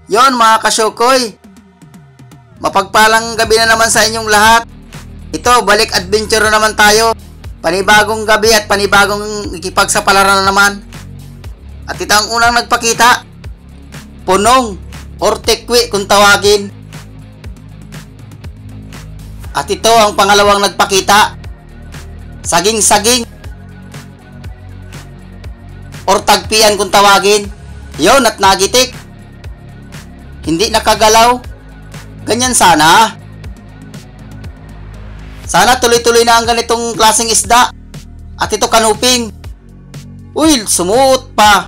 Yon mga kasyukoy, mapagpalang gabi na naman sa inyong lahat. Ito, balik adventure na naman tayo. Panibagong gabi at panibagong ikipagsapalaran na naman. At ito ang unang nagpakita, punong or tekwi kung tawagin. At ito ang pangalawang nagpakita, saging-saging or tagpian kung tawagin. Yon, at nagitik, hindi nakagalaw. Ganyan sana. Sana tuloy-tuloy na ang ganitong klaseng isda. At ito kanuping. Uy, sumuot pa.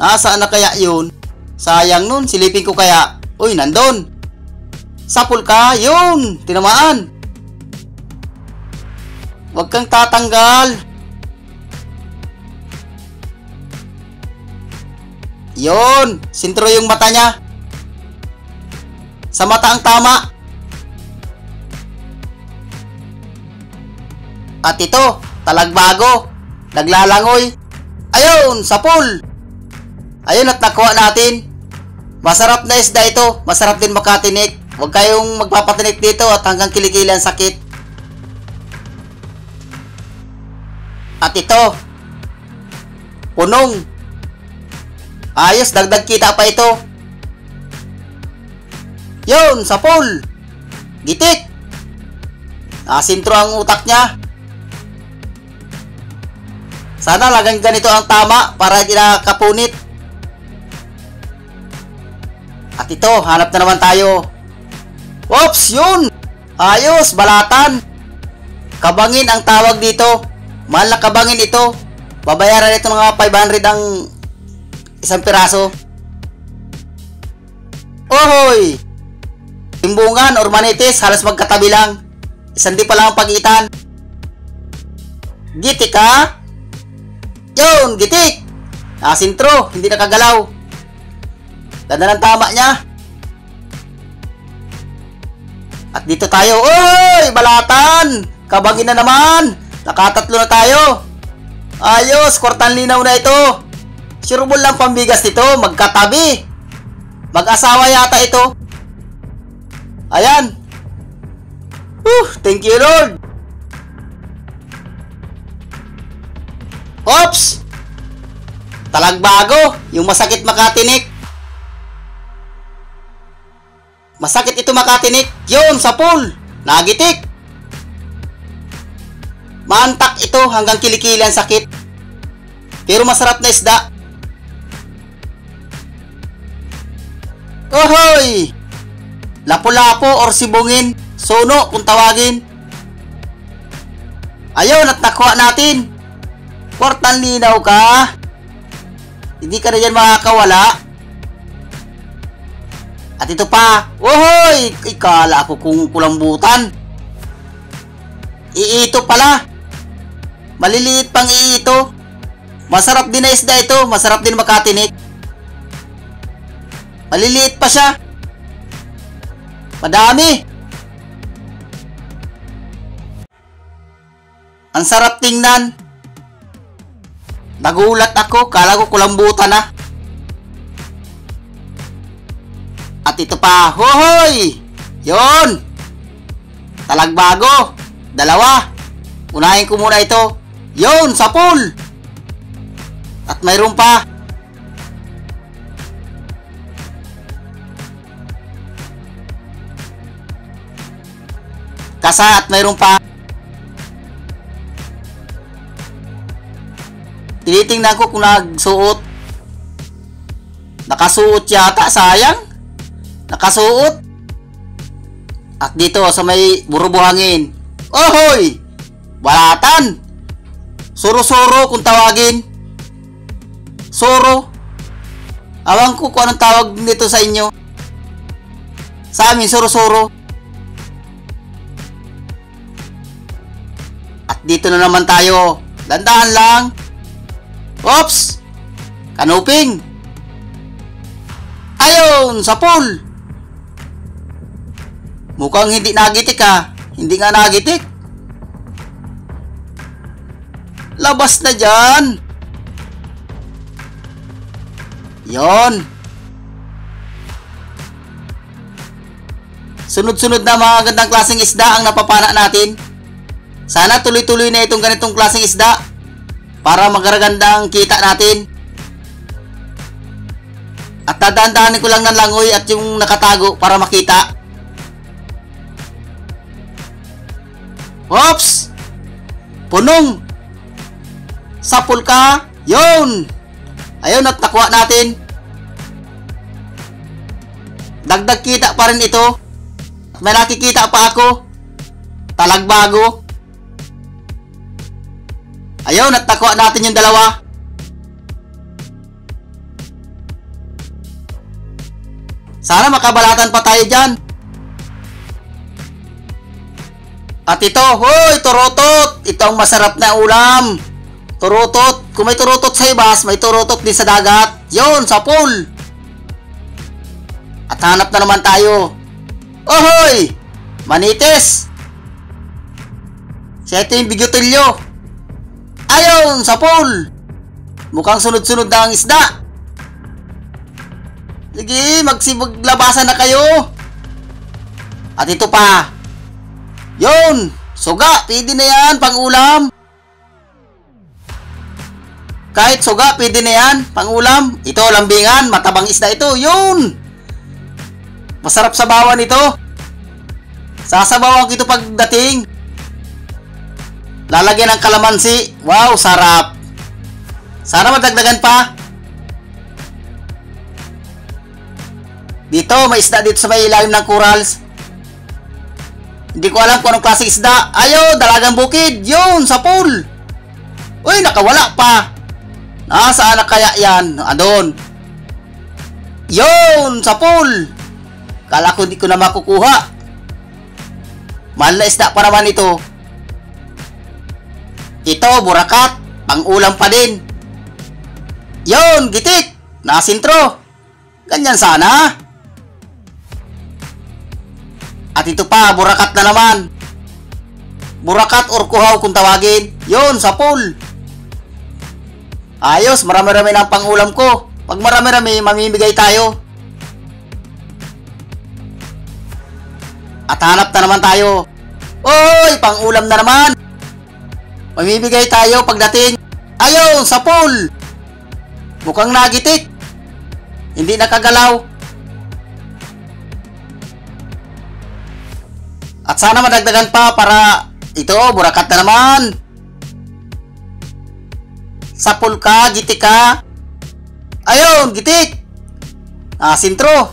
Nasaan na kaya yun? Sayang nun, silipin ko kaya. Uy, nandun. Sapul ka, yun, tinamaan. Huwag kang tatanggal. Yun, sintro yung mata niya. Sa mata ang tama. At ito, talagbago, naglalangoy. Ayun, sapul. Ayun, at nakuha natin. Masarap na isda ito. Masarap din makatinik. Huwag kayong magpapatinik dito at hanggang kilikili ang sakit. At ito, punong. Ayos, dagdag kita pa ito. Yun, sapul. Gitik. Nasintro ang utak niya. Sana lagang ganito ang tama para hindi nakapunit. At ito, hanap na naman tayo. Oops, yun. Ayos, balatan. Kabangin ang tawag dito. Mahal na kabangin ito. Babayaran ito mga 500 ang isang piraso. Ohoy! Timbungan or manitis, halos magkatabi lang. Isang di pa lang ang pagitan. Gitik ha? Yun, gitik! Nasintro, hindi nakagalaw. Ganda ng tama niya. At dito tayo. Oy! Balatan! Kabangin na naman! Nakatatlo na tayo. Ayos, kwartang linaw na ito. Sureball lang pambigas nito, magkatabi. Mag-asawa yata ito. Ayan. Thank you Lord. Oops! Talagbago, yung masakit makatinik. Masakit ito makatinik. Yun, sapul. Nagitik. Maantak ito hanggang kilikili ang sakit. Pero masarap na isda. Ohoy! Lapo-lapo or sibungin. Sono kung tawagin. Ayun, at nakuha natin. Kwartang linaw ka. Hindi ka na yan makakawala. At ito pa. Ohoy! Ikala ako kung kulambutan. Iito pala. Maliliit pang iito. Masarap din na isda ito. Masarap din makatinik. Maliliit pa siya. Madami. Ang sarap tingnan. Nagulat ako. Kala ko kulambutan na. At ito pa. Hohoy! Yon! Talagbago. Dalawa. Unahin ko muna ito. Yon! Sapul! At mayroon pa. Kasa at mayroon pa. Tinitingnan ko kung nagsuot. Nakasuot yata, sayang. Nakasuot. At dito sa may burubuhangin. Ohoy! Balatan! Soro-soro kung tawagin. Soro. Awang ko kung anong tawag nito sa inyo. Sa amin, soro-soro. At dito na naman tayo. Dandahan lang. Oops! Kanuping! Ayun! Sapul! Mukhang hindi nagitik ha. Hindi nga nagitik. Labas na dyan. Yon. Sunod-sunod na mga gandang klaseng isda ang napapana natin. Sana tuloy-tuloy na itong ganitong klaseng isda para magagandang kita natin. At dadaan-daanin ko lang ng langoy at yung nakatago para makita. Oops! Punong! Sapul ka! Yun! Ayun at nakuha natin. Dagdag kita pa rin ito. May nakikita pa ako. Talagbago. Ayun at nakuha natin yung dalawa. Sana makabalatan pa tayo dyan. At ito, hoy, turutot! Ito ang masarap na ulam. Turutot. Kung may turutot sa ibas, may turutot din sa dagat. Yun, sa pool. At hanap na naman tayo. Ohoy! Manites! Siya ito yung bigotilyo. Ayun, sa pool. Mukhang sunod-sunod na ang isda. Sige, maglabasan na kayo. At ito pa. Yun, suga, pwede na yan, pang ulam. Kahit suga, pwede na yan, pang ulam. Ito, lambingan, matabang isda ito, yun. Masarap sabawan ito. Sasabawan ko ito pagdating. Lalagyan ng kalamansi. Wow, sarap. Sana madagdagan pa. Dito, may isda dito sa may ilalim ng corals. Hindi ko alam kung anong klaseng isda. Ayo, dalagang bukid. Yun, sa pool. Uy, nakawala pa. Nasaan na kaya yan? Andun. Yun, sa pool. Kala ko hindi ko na makukuha. Mahal na isda pa naman ito. Ito, burakat. Pang-ulam pa din. Yun, gitik. Nasintro. Ganyan sana. At ito pa, burakat na naman. Burakat or kuhaw kung tawagin. Yun, sa pool. Ayos, marami-rami na ang pang-ulam ko. Pag marami-rami, mamimigay tayo. At hanap na naman tayo. Oy, pang-ulam na naman. Mamimigay tayo pagdating. Ayun, sa pool. Mukhang nagitik. Hindi nakagalaw. At sana madagdagan pa para ito, burakat na naman. Sapul ka, gitik ka. Ayun, gitik. Sintro.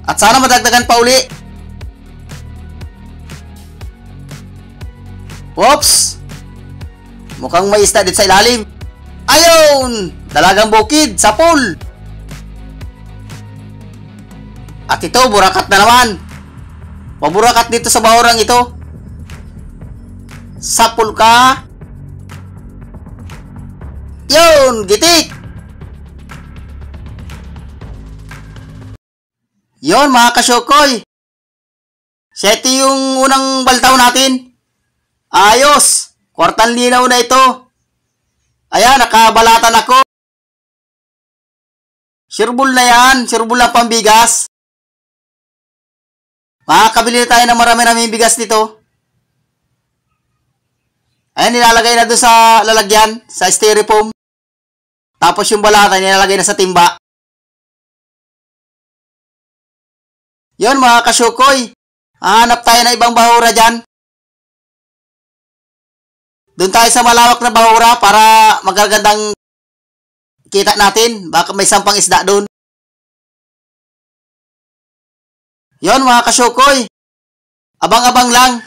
At sana madagdagan pa uli. Whoops. Mukhang may isda dito sa ilalim. Ayun, dalagang bukid, sapul. At ito, burakat na naman. Paburakat dito sa bahurang ito. Sapul ka. Yun, gitik. Yun, mga kasyokoy. Siyete yung unang baltaw natin. Ayos. Kwartang linaw na ito. Ayan, nakabalatan ako. Sirbol na yan. Sirbol na pambigas. Makakabili na tayo ng marami-raming bigas dito. Ayan, nilalagay na doon sa lalagyan, sa styrofoam. Tapos yung balata, nilalagay na sa timba. Yun, mga kasyukoy. Hanap tayo ng ibang bahura dyan. Doon tayo sa malawak na bahura para magagandang kita natin. Baka may sampang isda doon. Yon mga kasyukoy, abang-abang lang.